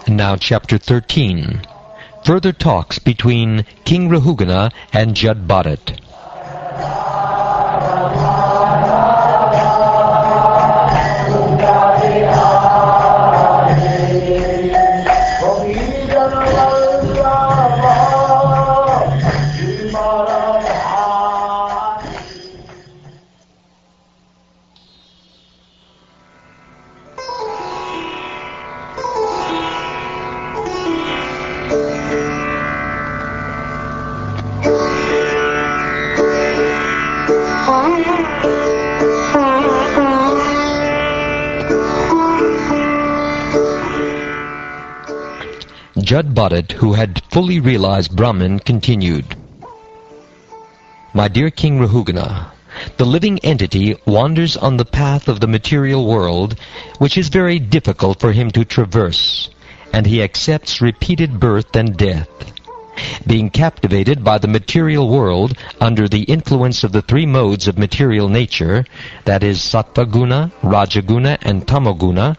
Now Chapter 13. Further talks between King Rahugana and Jud Bharat. Jud Bharat, who had fully realized Brahman, continued, "My dear King Rahugana, the living entity wanders on the path of the material world, which is very difficult for him to traverse, and he accepts repeated birth and death. Being captivated by the material world under the influence of the three modes of material nature, that is Sattva Guna, Rajaguna, and Tamoguna,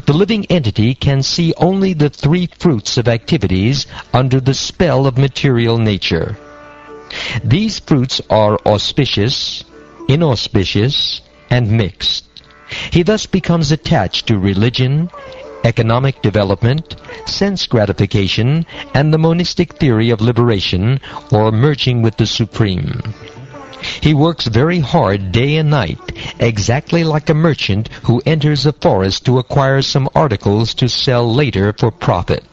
the living entity can see only the three fruits of activities under the spell of material nature. These fruits are auspicious, inauspicious, and mixed. He thus becomes attached to religion, economic development, sense gratification, and the monistic theory of liberation, or merging with the Supreme. He works very hard day and night, exactly like a merchant who enters a forest to acquire some articles to sell later for profit.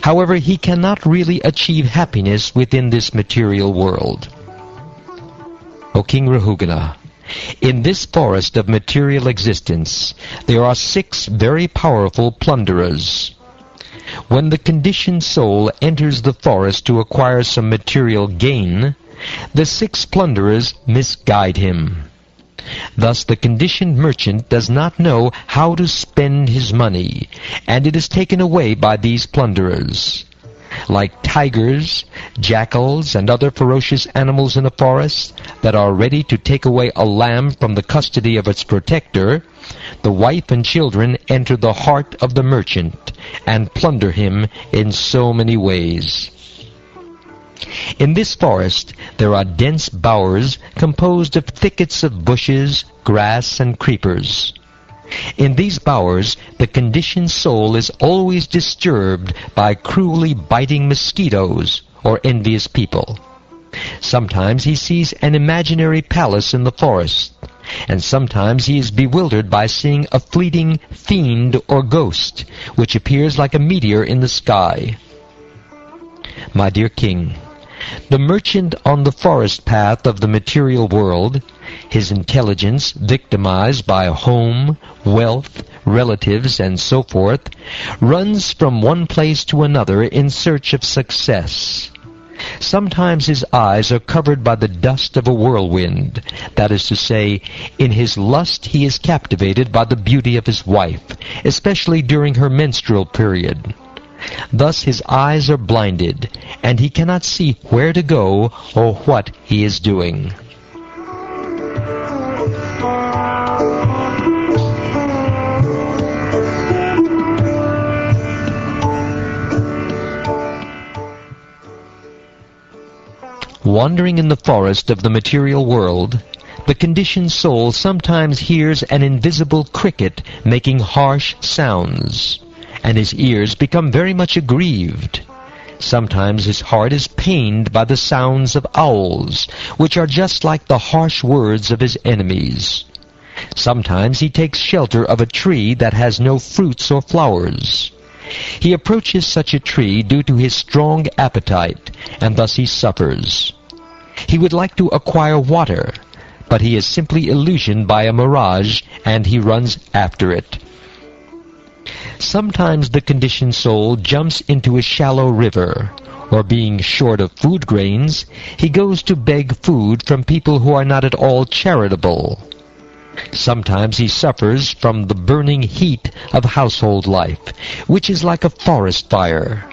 However, he cannot really achieve happiness within this material world. O King Rahugana, in this forest of material existence, there are 6 very powerful plunderers. When the conditioned soul enters the forest to acquire some material gain, the 6 plunderers misguide him. Thus the conditioned merchant does not know how to spend his money, and it is taken away by these plunderers. Like tigers, jackals, and other ferocious animals in a forest that are ready to take away a lamb from the custody of its protector, the wife and children enter the heart of the merchant and plunder him in so many ways. In this forest there are dense bowers composed of thickets of bushes, grass, and creepers. In these bowers the conditioned soul is always disturbed by cruelly biting mosquitoes or envious people. Sometimes he sees an imaginary palace in the forest, and sometimes he is bewildered by seeing a fleeting fiend or ghost, which appears like a meteor in the sky. My dear King, the merchant on the forest path of the material world, his intelligence victimized by home, wealth, relatives, and so forth, runs from one place to another in search of success. Sometimes his eyes are covered by the dust of a whirlwind. That is to say, in his lust he is captivated by the beauty of his wife, especially during her menstrual period. Thus his eyes are blinded, and he cannot see where to go or what he is doing. Wandering in the forest of the material world, the conditioned soul sometimes hears an invisible cricket making harsh sounds, and his ears become very much aggrieved. Sometimes his heart is pained by the sounds of owls, which are just like the harsh words of his enemies. Sometimes he takes shelter of a tree that has no fruits or flowers. He approaches such a tree due to his strong appetite, and thus he suffers. He would like to acquire water, but he is simply illusioned by a mirage, and he runs after it. Sometimes the conditioned soul jumps into a shallow river, or being short of food grains, he goes to beg food from people who are not at all charitable. Sometimes he suffers from the burning heat of household life, which is like a forest fire.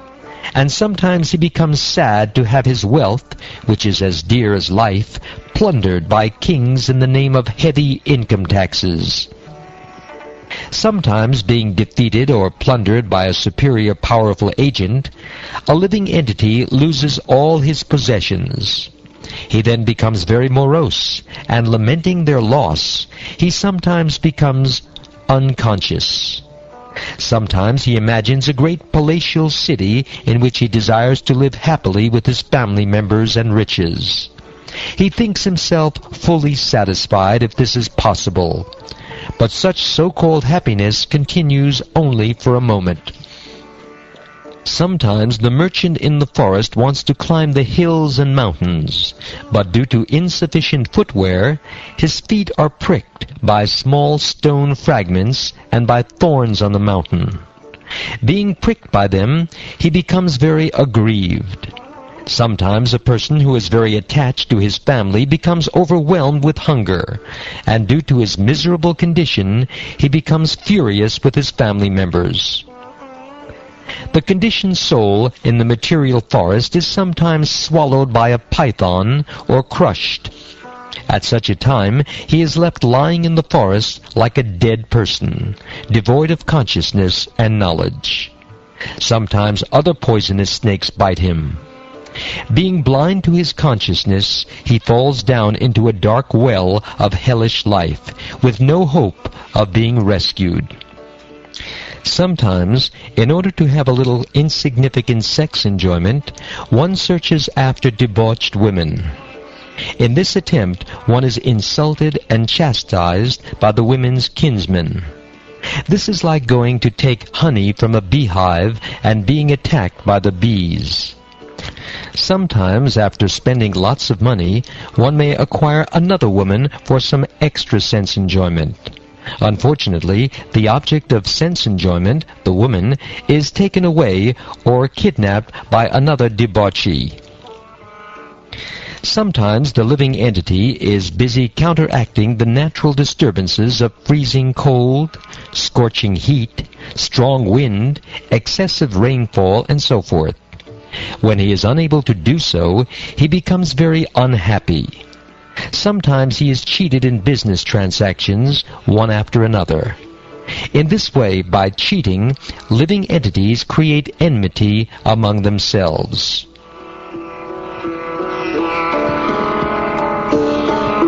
And sometimes he becomes sad to have his wealth, which is as dear as life, plundered by kings in the name of heavy income taxes. Sometimes, being defeated or plundered by a superior powerful agent, a living entity loses all his possessions. He then becomes very morose, and lamenting their loss, he sometimes becomes unconscious. Sometimes he imagines a great palatial city in which he desires to live happily with his family members and riches. He thinks himself fully satisfied if this is possible, but such so-called happiness continues only for a moment. Sometimes the merchant in the forest wants to climb the hills and mountains, but due to insufficient footwear, his feet are pricked by small stone fragments and by thorns on the mountain. Being pricked by them, he becomes very aggrieved. Sometimes a person who is very attached to his family becomes overwhelmed with hunger, and due to his miserable condition, he becomes furious with his family members. The conditioned soul in the material forest is sometimes swallowed by a python or crushed. At such a time, he is left lying in the forest like a dead person, devoid of consciousness and knowledge. Sometimes other poisonous snakes bite him. Being blind to his consciousness, he falls down into a dark well of hellish life, with no hope of being rescued. Sometimes, in order to have a little insignificant sex enjoyment, one searches after debauched women. In this attempt, one is insulted and chastised by the women's kinsmen. This is like going to take honey from a beehive and being attacked by the bees. Sometimes, after spending lots of money, one may acquire another woman for some extra sense enjoyment. Unfortunately, the object of sense enjoyment, the woman, is taken away or kidnapped by another debauchee. Sometimes the living entity is busy counteracting the natural disturbances of freezing cold, scorching heat, strong wind, excessive rainfall, and so forth. When he is unable to do so, he becomes very unhappy. Sometimes he is cheated in business transactions, one after another. In this way, by cheating, living entities create enmity among themselves.